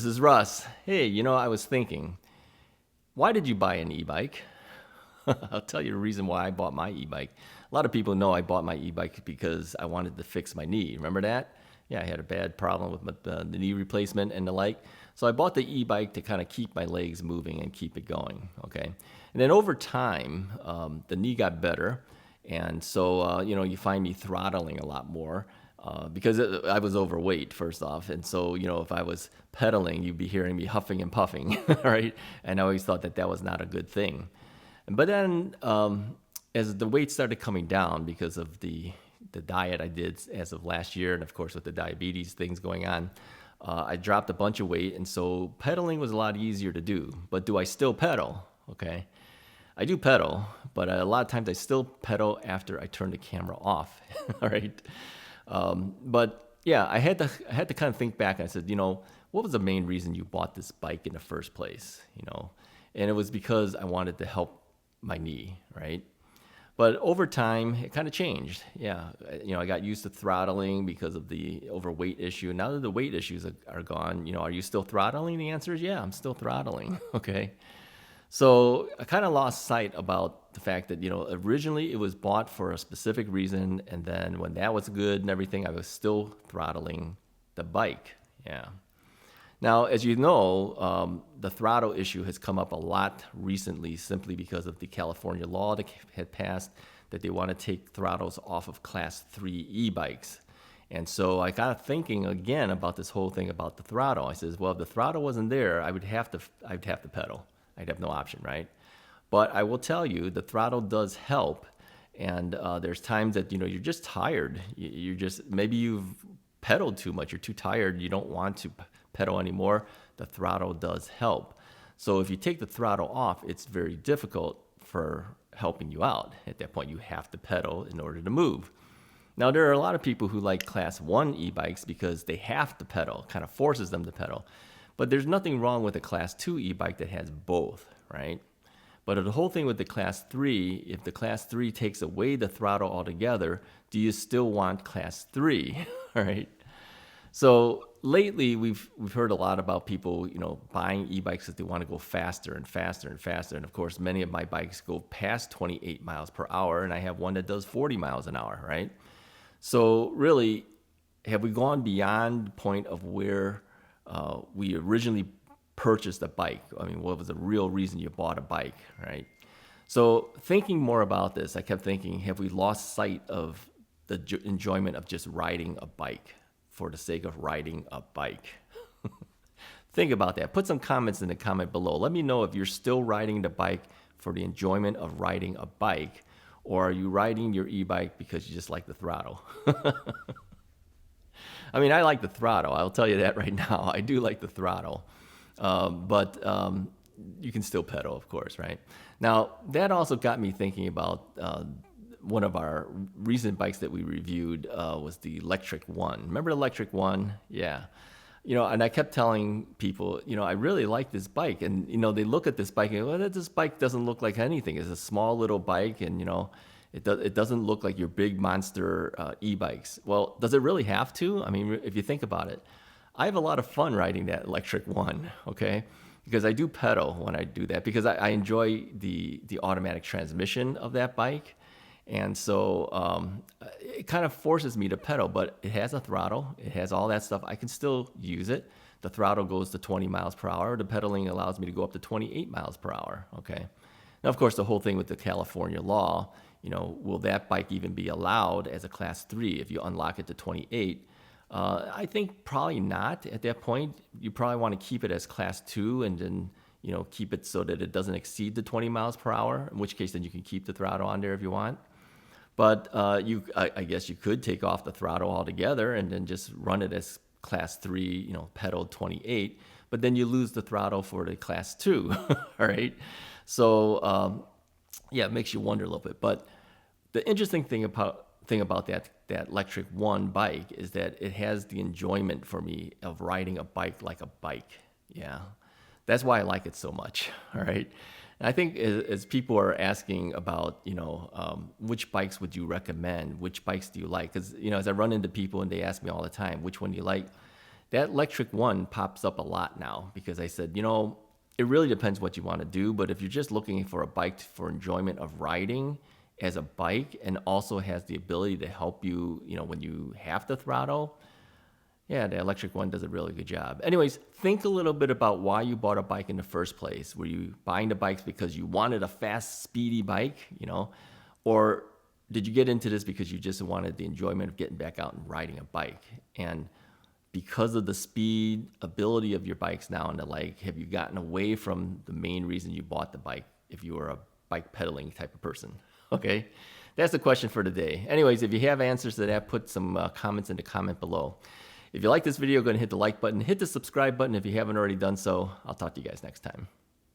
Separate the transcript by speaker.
Speaker 1: This is Russ. Hey, I was thinking, why did you buy an e-bike? I'll tell you the reason why I bought my e-bike. A lot of people know I bought my e-bike because I wanted to fix my knee. Remember that? Yeah, I had a bad problem with the knee replacement and the like. So I bought the e-bike to kind of keep my legs moving and keep it going, okay? And then over time, the knee got better. And so, you find me throttling a lot more because I was overweight, first off. And so, if I was pedaling, you'd be hearing me huffing and puffing, right? And I always thought that that was not a good thing. But then as the weight started coming down because of the diet I did as of last year, and of course with the diabetes things going on, I dropped a bunch of weight. And so pedaling was a lot easier to do. But do I still pedal? Okay. I do pedal, but a lot of times I still pedal after I turn the camera off. All right. But yeah, I had to kind of think back. And I said, what was the main reason you bought this bike in the first place? And it was because I wanted to help my knee, right? But over time, it kind of changed. Yeah, I got used to throttling because of the overweight issue. Now that the weight issues are gone, are you still throttling? The answer is yeah, I'm still throttling. Okay. So I kind of lost sight about the fact that, originally it was bought for a specific reason. And then when that was good and everything, I was still throttling the bike. Yeah. Now, as you know, the throttle issue has come up a lot recently simply because of the California law that had passed that they want to take throttles off of Class 3 e-bikes. And so I got thinking again about this whole thing about the throttle. I says, well, if the throttle wasn't there, I'd have to pedal. I'd have no option, right? But I will tell you, the throttle does help. And there's times that, you're just tired. Maybe you've pedaled too much. You're too tired. You don't want to pedal anymore. The throttle does help. So if you take the throttle off, it's very difficult for helping you out. At that point, you have to pedal in order to move. Now, there are a lot of people who like Class 1 e-bikes because they have to pedal, kind of forces them to pedal. But there's nothing wrong with a Class 2 e-bike that has both, right? But the whole thing with the Class 3, if the Class 3 takes away the throttle altogether, do you still want Class 3, all right? So lately, we've heard a lot about people, buying e-bikes because they want to go faster and faster and faster. And of course, many of my bikes go past 28 miles per hour, and I have one that does 40 miles an hour, right? So really, have we gone beyond the point of where we originally purchased a bike? I mean, what was the real reason you bought a bike, right? So thinking more about this, I kept thinking, have we lost sight of the enjoyment of just riding a bike for the sake of riding a bike? Think about that. Put some comments in the comment below. Let me know if you're still riding the bike for the enjoyment of riding a bike, or are you riding your e-bike because you just like the throttle? I mean, I like the throttle. I'll tell you that right now. I do like the throttle. But you can still pedal, of course, right? Now, that also got me thinking about one of our recent bikes that we reviewed was the Lectric One. Remember the Lectric One? Yeah. And I kept telling people, I really like this bike. And, they look at this bike and go, well, this bike doesn't look like anything. It's a small little bike and, it doesn't look like your big monster e-bikes. Well, does it really have to? I mean, if you think about it, I have a lot of fun riding that Lectric One, okay? Because I do pedal when I do that because I enjoy the automatic transmission of that bike. And so it kind of forces me to pedal, but it has a throttle. It has all that stuff. I can still use it. The throttle goes to 20 miles per hour. The pedaling allows me to go up to 28 miles per hour, okay? Now, of course, the whole thing with the California law, will that bike even be allowed as a Class 3 if you unlock it to 28? I think probably not at that point. You probably want to keep it as Class 2 and then, keep it so that it doesn't exceed the 20 miles per hour, in which case then you can keep the throttle on there if you want. But I guess you could take off the throttle altogether and then just run it as Class 3, pedaled 28, but then you lose the throttle for the Class 2, all right? So, yeah, it makes you wonder a little bit. But the interesting thing about that Lectric One bike is that it has the enjoyment for me of riding a bike like a bike. Yeah, that's why I like it so much. All right. And I think as people are asking about, which bikes would you recommend? Which bikes do you like? Because, as I run into people and they ask me all the time, which one do you like? That Lectric one pops up a lot now because I said, you know, it really depends what you want to do. But if you're just looking for a bike for enjoyment of riding as a bike and also has the ability to help you, you know, when you have to throttle, yeah, the electric one does a really good job. Anyways, think a little bit about why you bought a bike in the first place. Were you buying the bikes because you wanted a fast, speedy bike, you know, or did you get into this because you just wanted the enjoyment of getting back out and riding a bike? And because of the speed ability of your bikes now and the like, have you gotten away from the main reason you bought the bike if you were a bike pedaling type of person? Okay, that's the question for today. Anyways, if you have answers to that, put some comments in the comment below. If you like this video, go ahead and hit the like button, hit the subscribe button if you haven't already done so. I'll talk to you guys next time.